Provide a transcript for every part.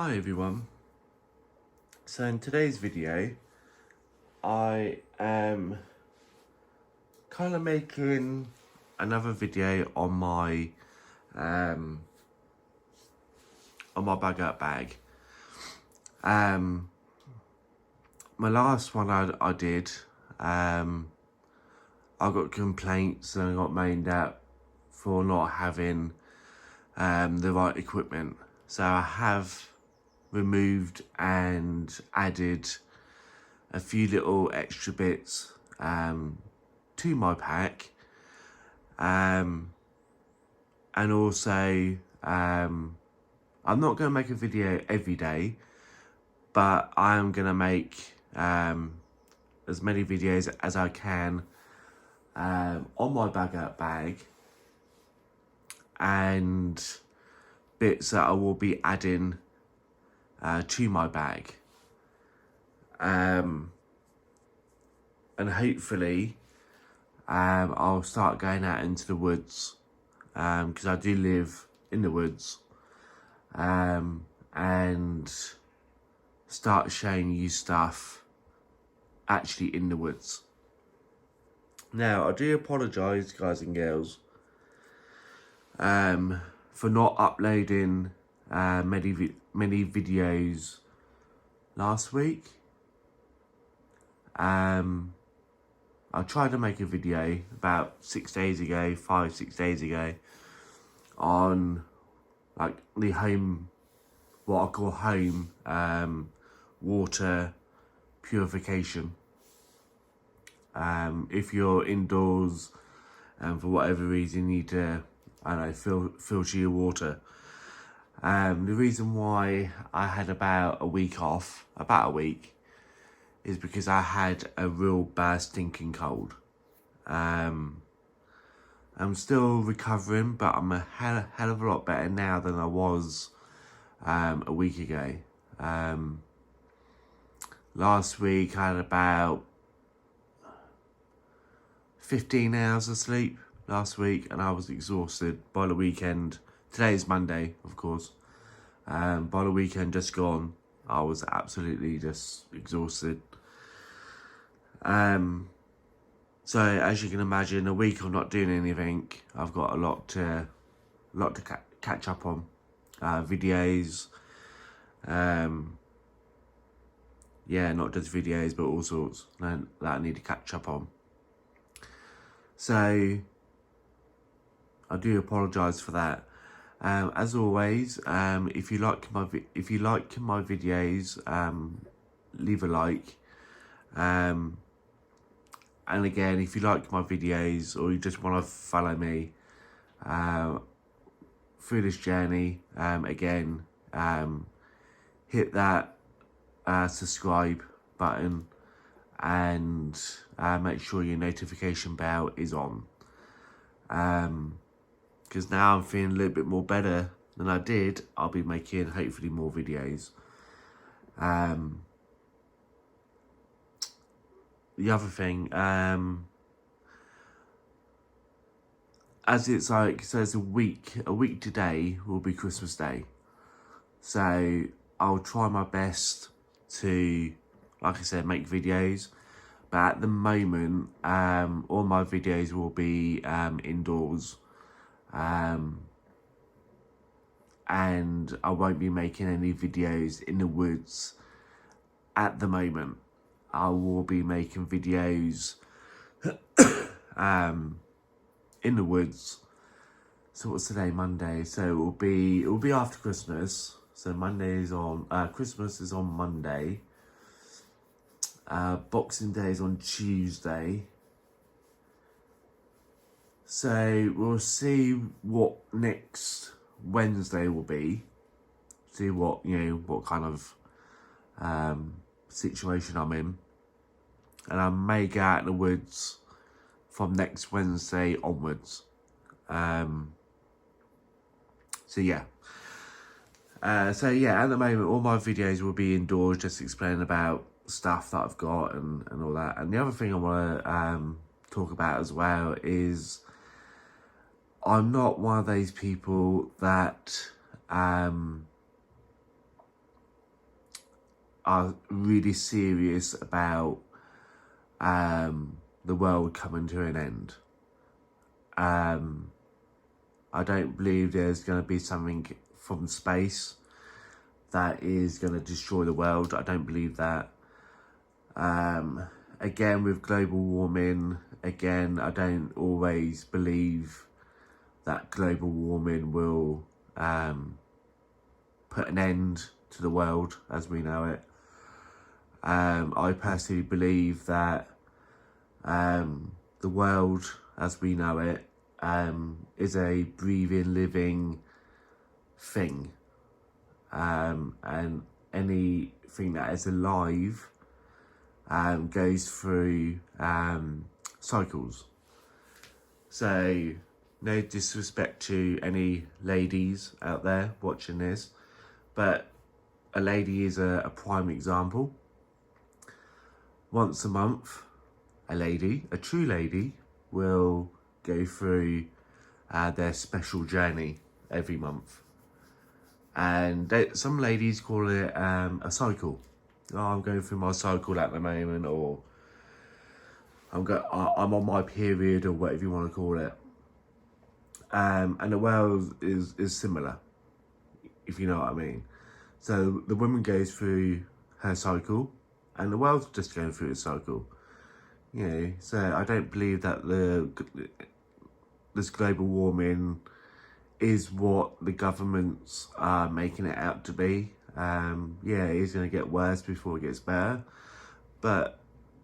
Hi everyone. So in today's video, I am kind of making another video on my Bugout bag. My last one I did, I got complaints and I got mained out for not having the right equipment. So I have removed and added a few little extra bits to my pack, and also I'm not going to make a video every day, but I am going to make as many videos as I can on my Bugout bag and bits that I will be adding to my bag, and hopefully I'll start going out into the woods, because I do live in the woods, and start showing you stuff actually in the woods. Now, I do apologise, guys and girls, for not uploading many videos last week. I tried to make a video about 6 days ago, 5-6 days ago, on like the home, what I call home water purification. If you're indoors and for whatever reason you need to, I don't know, filter your water. The reason why I had about a week off, is because I had a real bad stinking cold. I'm still recovering, but I'm a hell of a lot better now than I was a week ago. Last week I had about 15 hours of sleep last week, and I was exhausted by the weekend. Today is Monday, of course. By the weekend just gone, I was absolutely just exhausted. So as you can imagine, a week of not doing anything, I've got a lot to catch up on, videos, yeah, not just videos, but all sorts that I need to catch up on. So I do apologise for that. As always, if you like my videos, leave a like. And again, if you like my videos or you just want to follow me through this journey, again, hit that subscribe button and make sure your notification bell is on. Because now I'm feeling a little bit more better than I did. I'll be making hopefully more videos. The other thing, as it's like, so it's a week today will be Christmas Day. So I'll try my best to, like I said, make videos. But at the moment, all my videos will be indoors. And I won't be making any videos in the woods at the moment. I will be making videos in the woods. So what's today? Monday. So it will be after Christmas. So Monday is on Christmas is on Monday. Boxing Day is on Tuesday. So we'll see what next Wednesday will be. See what kind of situation I'm in, and I may go out in the woods from next Wednesday onwards. So yeah. At the moment all my videos will be indoors, just explaining about stuff that I've got and all that. And the other thing I want to talk about as well is I'm not one of those people that are really serious about the world coming to an end. I don't believe there's going to be something from space that is going to destroy the world. I don't believe that. Again, with global warming, again, I don't always believe that global warming will put an end to the world as we know it. I personally believe that the world as we know it is a breathing, living thing. And anything that is alive goes through cycles. So, no disrespect to any ladies out there watching this, but a lady is a prime example. Once a month, a true lady, will go through their special journey every month. And some ladies call it a cycle. Oh, I'm going through my cycle at the moment, or I'm on my period, or whatever you want to call it. And the world is similar, if you know what I mean. So the woman goes through her cycle, and the world's just going through a cycle. You know, so I don't believe that this global warming is what the governments are making it out to be. Yeah, it is going to get worse before it gets better. But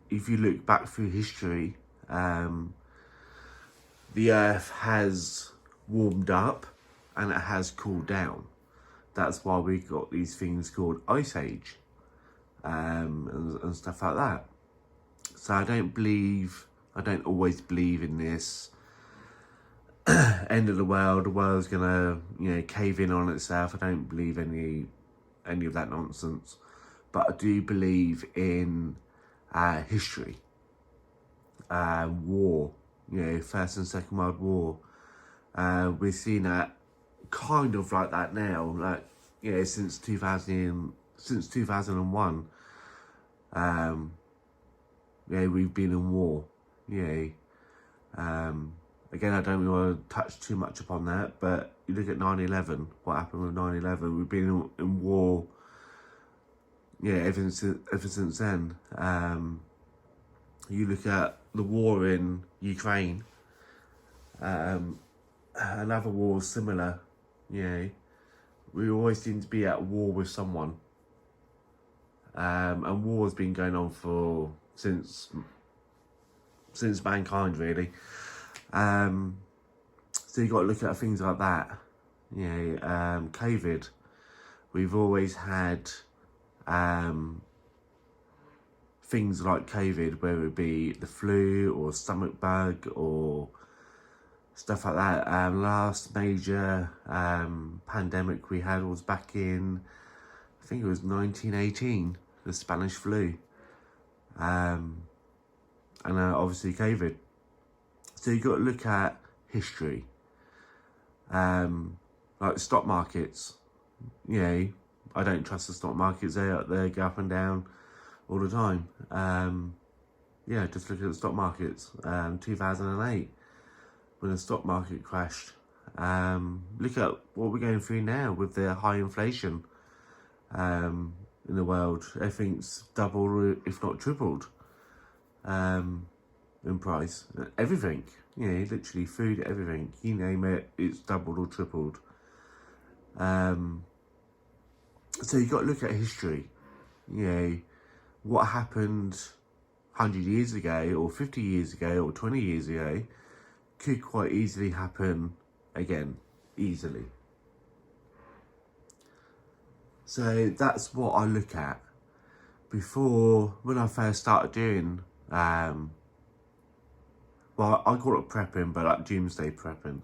if you look back through history, the earth has warmed up and it has cooled down. That's why we got these things called Ice Age and stuff like that. So I don't always believe in this end of the world's gonna, cave in on itself. I don't believe any of that nonsense. But I do believe in history, war, First and Second World War. We've seen that kind of like that now, since 2001. We've been in war. Again, I don't really want to touch too much upon that, but you look at 9/11, what happened with 9/11, we've been in war, ever since then. You look at the war in Ukraine, another war similar, we always seem to be at war with someone. And war has been going on since mankind, really. So you got to look at things like that. COVID. We've always had things like COVID, whether it be the flu or stomach bug or stuff like that. Last major pandemic we had was back in, I think it was 1918, the Spanish flu. And obviously COVID. So you've got to look at history. Like stock markets, I don't trust the stock markets. They go up and down all the time. Just look at the stock markets. 2008, when the stock market crashed. Look at what we're going through now with the high inflation in the world. Everything's doubled, if not tripled. In price, everything, literally food, everything, you name it, it's doubled or tripled. So you got to look at history, what happened 100 years ago or 50 years ago or 20 years ago could quite easily happen again, easily. So that's what I look at. When I first started doing well, I call it prepping, but like doomsday prepping.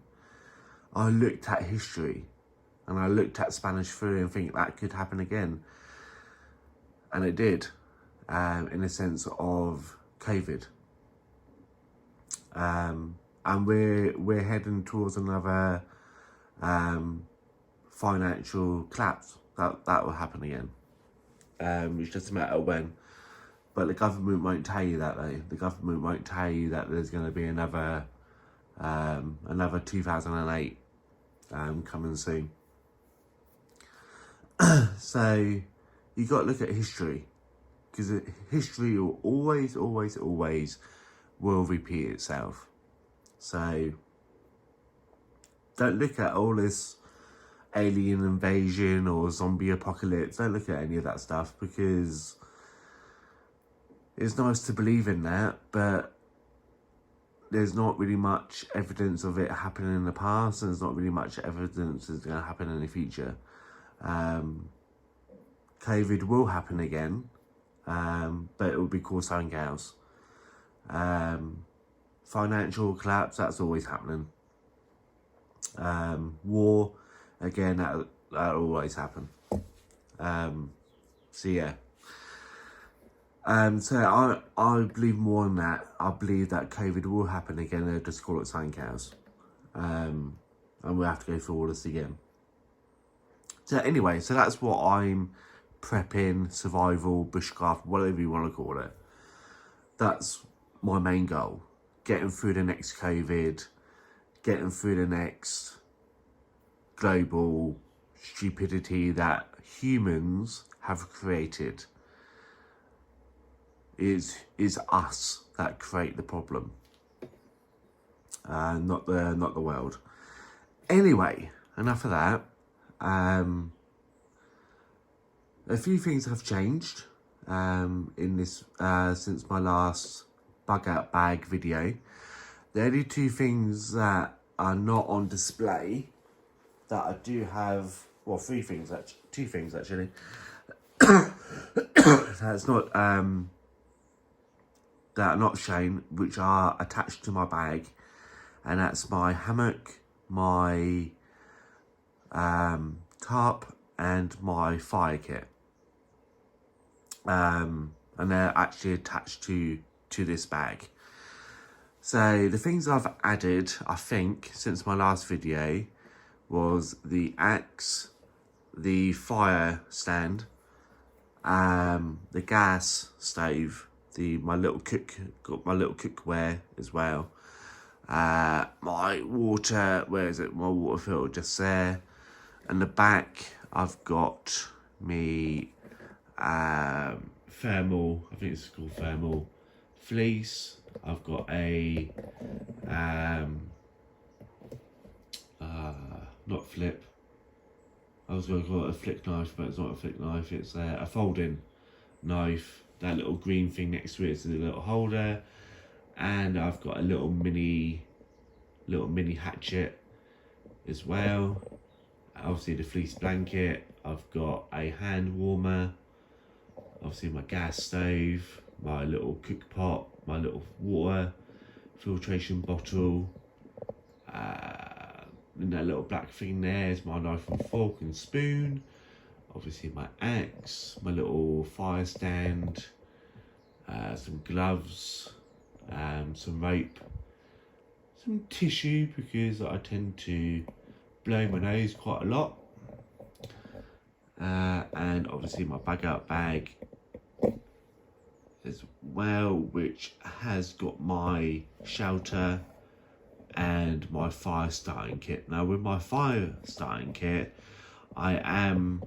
I looked at history, and I looked at Spanish flu and think that could happen again. And it did, in a sense of COVID. And we're heading towards another financial collapse. That will happen again. It's just a matter of when. But the government won't tell you that, though. The government won't tell you that there's going to be another 2008 coming soon. So you got to look at history, because history will always will repeat itself. So don't look at all this alien invasion or zombie apocalypse. Don't look at any of that stuff, because it's nice to believe in that, but there's not really much evidence of it happening in the past, and there's not really much evidence it's going to happen in the future. COVID will happen again, but it will be called something else. Financial collapse, that's always happening. War, again, that'll always happen. So yeah. So I believe more in that. I believe that COVID will happen again. They'll just call it something else. And we'll have to go through all this again. So anyway, so that's what I'm prepping, survival, bushcraft, whatever you want to call it. That's my main goal. Getting through the next COVID, getting through the next global stupidity that humans have created. Is us that create the problem, not the world. Anyway, enough of that. A few things have changed in this since my last bug out bag video. The only two things that are not on display that I do have, well, two things actually. That's not that are not shown, which are attached to my bag, and that's my hammock, my tarp, and my fire kit. And they're actually attached to this bag. So the things I've added, I think, since my last video was the axe, the fire stand, the gas stove, my little cookware as well. My water, where is it? My water filter just there. And the back, I've got me thermal, I think it's called thermal fleece. I've got a not flip. I was going to call it a flick knife, but it's not a flick knife. It's a folding knife. That little green thing next to it is a little holder, and I've got a little mini hatchet as well. Obviously the fleece blanket. I've got a hand warmer. Obviously my gas stove, my little cook pot, my little water filtration bottle. And that little black thing there is my knife and fork and spoon. Obviously my axe, my little fire stand, some gloves, some rope, some tissue because I tend to blow my nose quite a lot, and obviously my bug out bag as well, which has got my shelter and my fire starting kit. Now with my fire starting kit, I am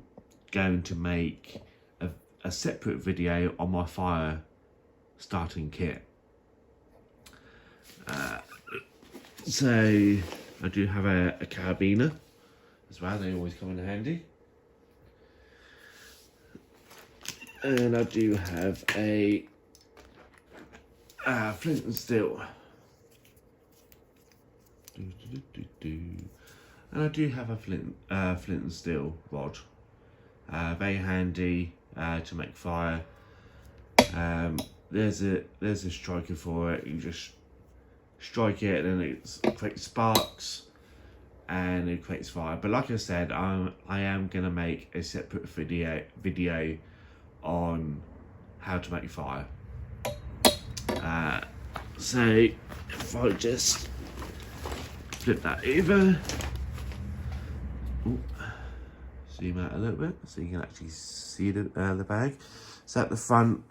going to make a separate video on my fire starting kit. So I do have a carabiner as well, they always come in handy. And I do have a flint and steel. And I do have a flint and steel rod. Very handy to make fire. There's a striker for it. You just strike it and it creates sparks and it creates fire. But like I said, I am gonna make a separate video on how to make fire. So if I just flip that over. Ooh, zoom out a little bit so you can actually see the bag. So at the front,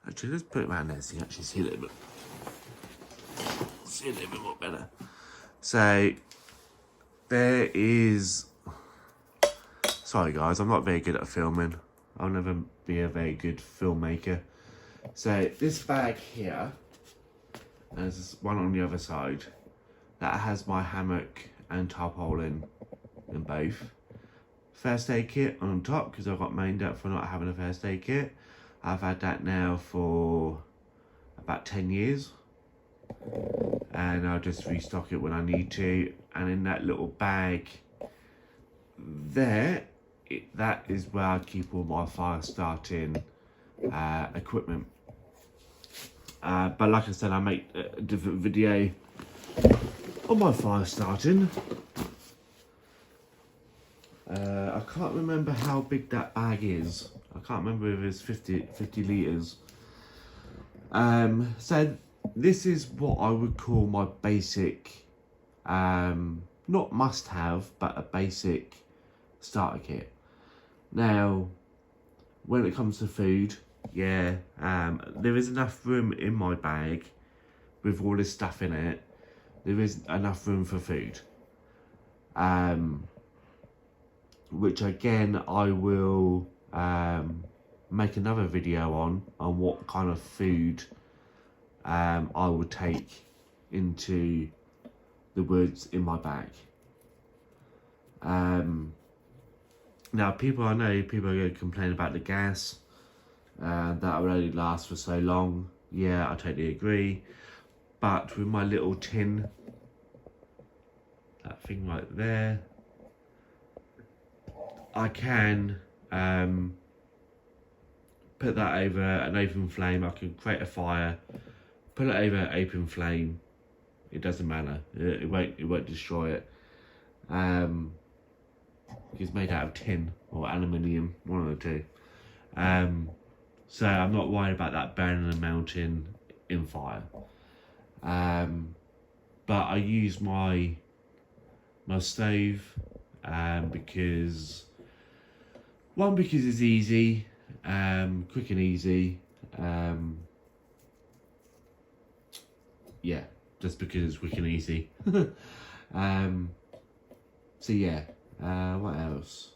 actually let's put it around there so you can actually see a little bit more better. So there is, sorry guys, I'm not very good at filming. I'll never be a very good filmmaker. So this bag here, and there's one on the other side, that has my hammock and tarpaulin in both. First aid kit on top, because I got mained up for not having a first aid kit. I've had that now for about 10 years. And I'll just restock it when I need to. And in that little bag there, that is where I keep all my fire starting equipment. But like I said, I make a different video on my fire starting. I can't remember how big that bag is. I can't remember if it's 50 litres. So this is what I would call my basic, not must have, but a basic starter kit. Now, when it comes to food, yeah, there is enough room in my bag with all this stuff in it. There is enough room for food. Which again, I will make another video on what kind of food I would take into the woods in my bag. Now, I know people are going to complain about the gas, that will only last for so long. Yeah, I totally agree. But with my little tin, that thing right there, I can put that over an open flame. I can create a fire, put it over an open flame. It doesn't matter. It won't destroy it. It's made out of tin or aluminium, one of the two. So I'm not worried about that burning a mountain in fire. But I use my stove because it's easy, quick and easy. Yeah, just because it's quick and easy. So yeah, what else?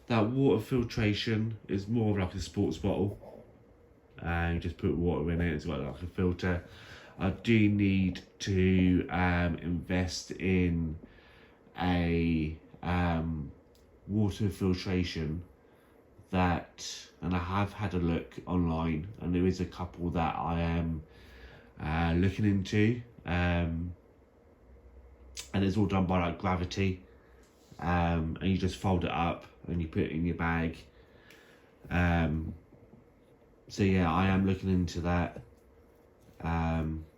That water filtration is more of like a sports bottle. You just put water in it, it's got like a filter. I do need to invest in a water filtration and I have had a look online, and there is a couple that I am looking into, and it's all done by like gravity, and you just fold it up and you put it in your bag. So yeah, I am looking into that,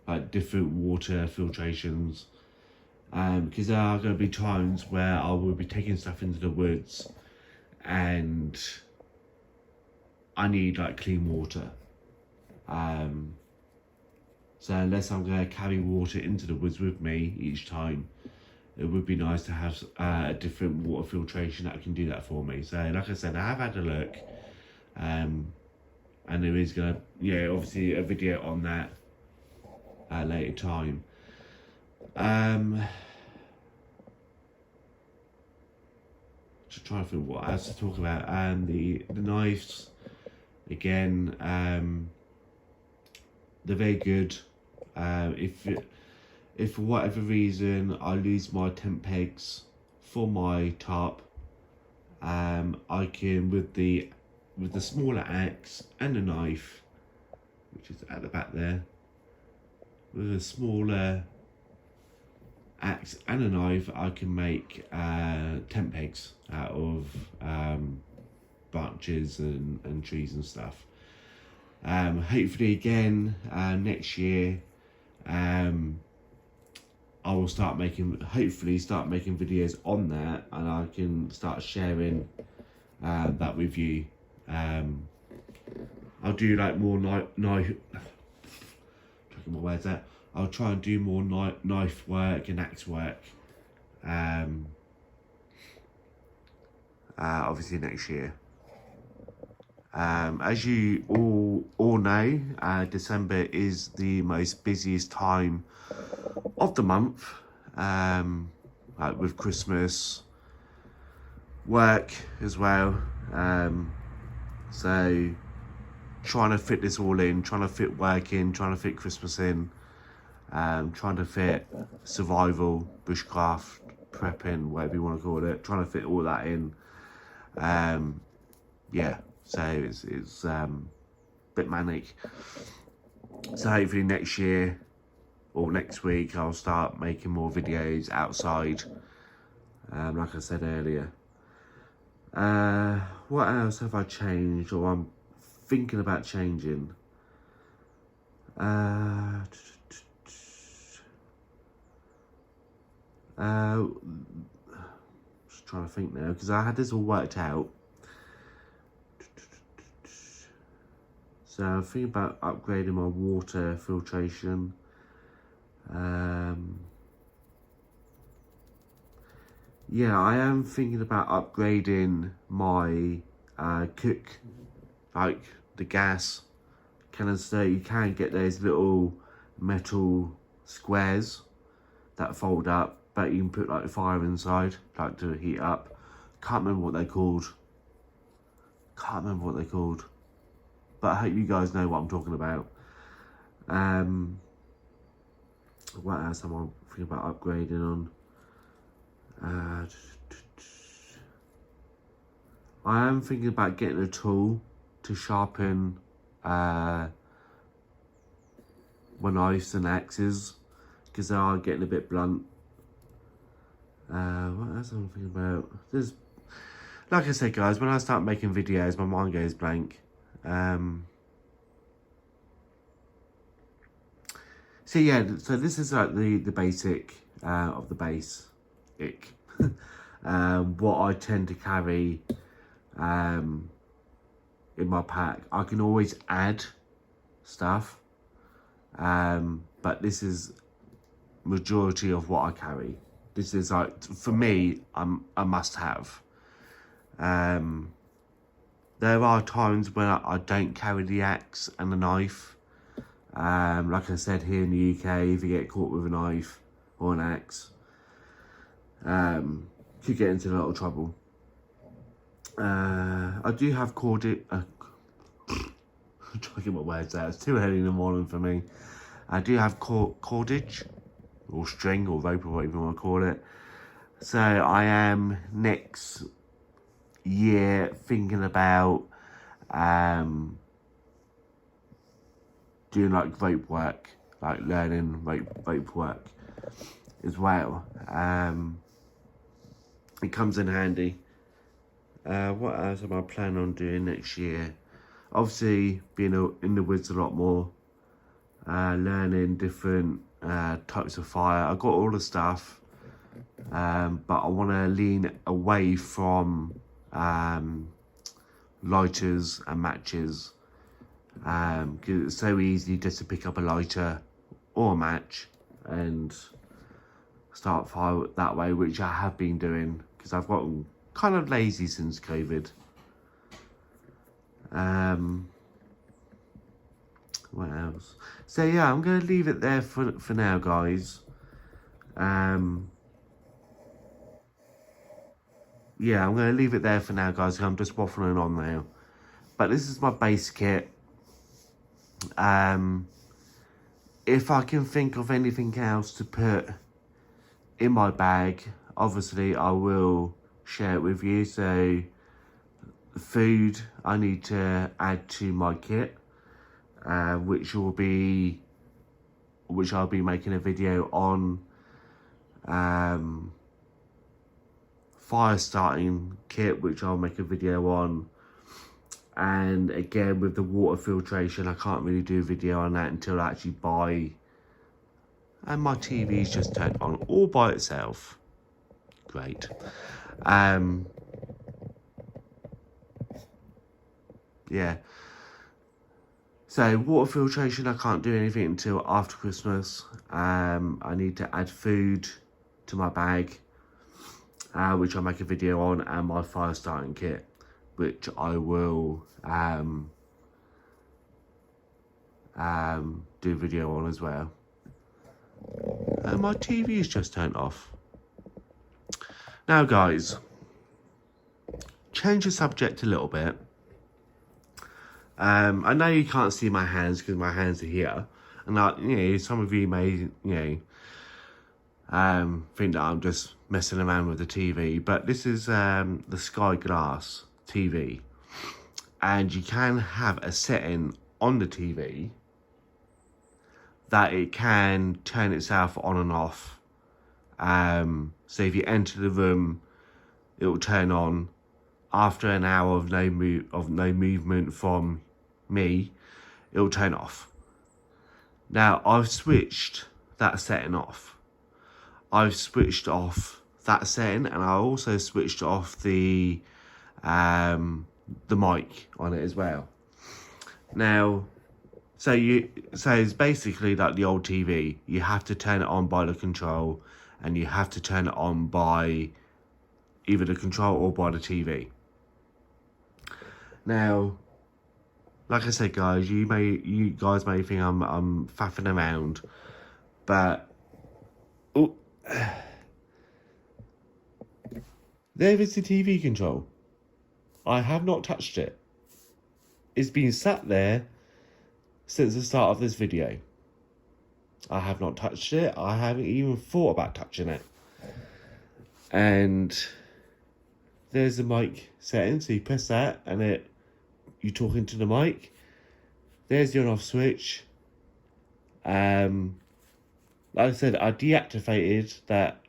like different water filtrations, because there are going to be times where I will be taking stuff into the woods and I need like clean water. So unless I'm going to carry water into the woods with me each time, it would be nice to have a different water filtration that can do that for me. So like I said, I have had a look, and there is going to, yeah, obviously a video on that at a later time. Just trying to think what else to talk about. The knives, again, they're very good. If for whatever reason I lose my tent pegs for my tarp, I can, with the smaller axe and a knife, which is at the back there, with a smaller axe and a knife, I can make tent pegs out of branches and trees and stuff. Hopefully again next year, I will hopefully start making videos on that, and I can start sharing that with you. I'll do like more knife. Checking my words out. I'll try and do more knife work and axe work. obviously next year. As you all know, December is the most busiest time of the month, like with Christmas, work as well. So trying to fit this all in, trying to fit work in, trying to fit Christmas in, trying to fit survival, bushcraft, prepping, whatever you want to call it, trying to fit all that in. Yeah, so it's a bit manic. So hopefully next year or next week I'll start making more videos outside, like I said earlier. What else have I changed, or I'm thinking about changing? Just trying to think now, because I had this all worked out. So I'm thinking about upgrading my water filtration. Yeah, I am thinking about upgrading my cook, like the gas canister. You can get those little metal squares that fold up, but you can put like fire inside, like to heat up. Can't remember what they're called. But I hope you guys know what I'm talking about. What else am I thinking about upgrading on? I am thinking about getting a tool to sharpen my knives and axes, because they are getting a bit blunt. What else am I thinking about? There's, like I said, guys, when I start making videos, my mind goes blank. So yeah, so this is like the basic of the basic. What I tend to carry in my pack. I can always add stuff, but this is majority of what I carry. This is like, for me, a must-have. There are times when I don't carry the axe and the knife. Like I said, here in the UK, if you get caught with a knife or an axe, could get into a lot of trouble. I do have cordage. I'm trying to get my words out. It's too early in the morning for me. I do have cordage, or string, or rope, or whatever you want to call it. So I am next year thinking about doing like rope work, like learning rope work as well. It comes in handy. What else am I planning on doing next year? Obviously, being in the woods a lot more, learning different types of fire. I've got all the stuff, but I want to lean away from lighters and matches, because it's so easy just to pick up a lighter or a match and start fire that way, which I have been doing because I've gotten kind of lazy since COVID. What else? So yeah, I'm going to leave it there for now, guys. Yeah, I'm going to leave it there for now, guys, because I'm just waffling on now. But this is my base kit. If I can think of anything else to put in my bag, obviously I will share it with you. So food I need to add to my kit, which I'll be making a video on. Fire starting kit, which I'll make a video on. And again, with the water filtration, I can't really do a video on that until I actually buy. And my TV's just turned on all by itself. Great. Yeah. So water filtration, I can't do anything until after Christmas. I need to add food to my bag. which I'll make a video on, and my fire starting kit, which I will do a video on as well. And my TV is just turned off. Now guys, change the subject a little bit. I know you can't see my hands because my hands are here, and some of you may think that I'm just messing around with the TV, but this is the Sky Glass TV, and you can have a setting on the TV that it can turn itself on and off. So if you enter the room, it will turn on. After an hour of no movement from me, it will turn off. Now I've switched that setting off. I've switched off that setting, and I also switched off the mic on it as well. Now, so it's basically like the old TV. You have to turn it on by the control, and you have to turn it on by either the control or by the TV. Now, like I said, guys, you guys may think I'm faffing around, but there is the TV control. I have not touched it. It's been sat there since the start of this video. I have not touched it. I haven't even thought about touching it. And there's the mic setting, so you press that and you talk into the mic. There's the on off switch. Like I said, I deactivated that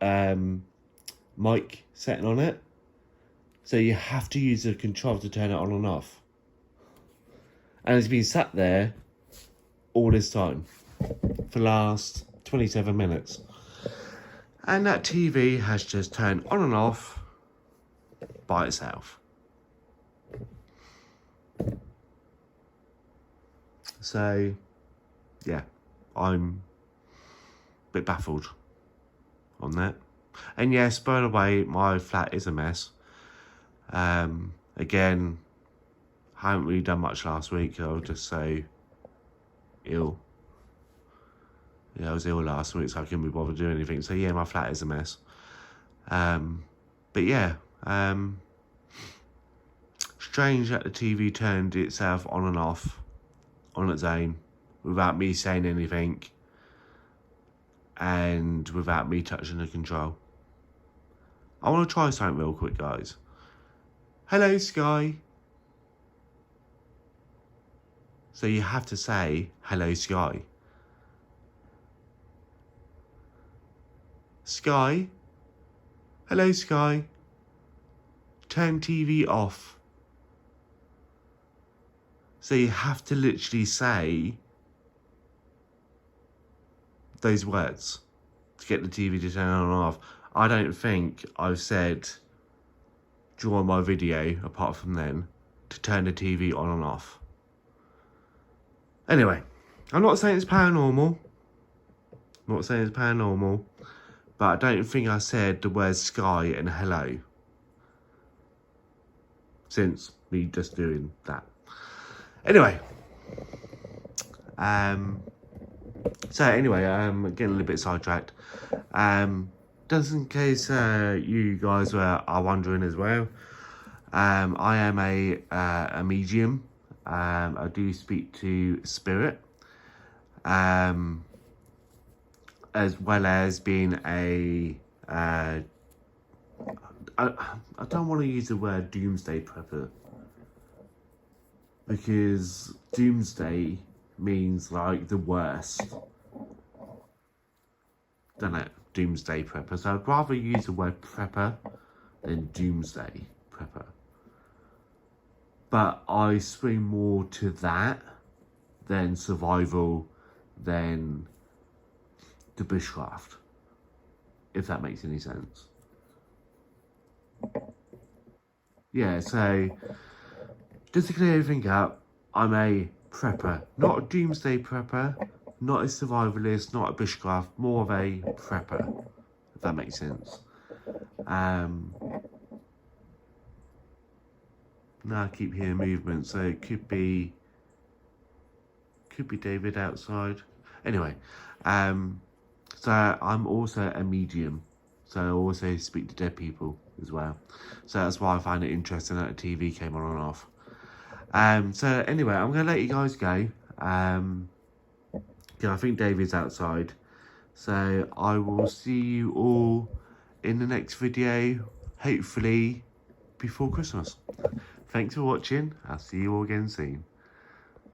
mic setting on it, so you have to use the control to turn it on and off. And it's been sat there all this time for the last 27 minutes, and that TV has just turned on and off by itself. So yeah, I'm a bit baffled on that. And yes, by the way, my flat is a mess. Again, I haven't really done much last week. I was just so ill. Yeah, I was ill last week, so I couldn't be bothered doing anything. So yeah, my flat is a mess. But yeah, strange that the TV turned itself on and off on its own without me saying anything and without me touching the control. I want to try something real quick, guys. Hello, Sky. So you have to say, hello, Sky. Sky. Hello, Sky. Turn TV off. So you have to literally say those words to get the TV to turn on and off. I don't think I've said during my video, apart from then, to turn the TV on and off. Anyway, I'm not saying it's paranormal. I'm not saying it's paranormal. But I don't think I said the words Sky and hello since me just doing that. Anyway, so anyway, I'm getting a little bit sidetracked. Just in case you guys are wondering as well, I am a medium. I do speak to spirit, as well as being a I don't want to use the word doomsday prepper, because doomsday means like the worst, don't it? Doomsday prepper. So I'd rather use the word prepper than doomsday prepper. But I swing more to that than survival, than the bushcraft, if that makes any sense. Yeah, so just to clear everything up, I'm a prepper, not a doomsday prepper, not a survivalist, not a bushcraft, more of a prepper, if that makes sense. Now I keep hearing movement, so it could be David outside. Anyway, so I'm also a medium, so I also speak to dead people as well. So that's why I find it interesting that the TV came on and off. So anyway, I'm gonna let you guys go. Yeah, I think David's outside. So I will see you all in the next video, hopefully before Christmas. Thanks for watching. I'll see you all again soon.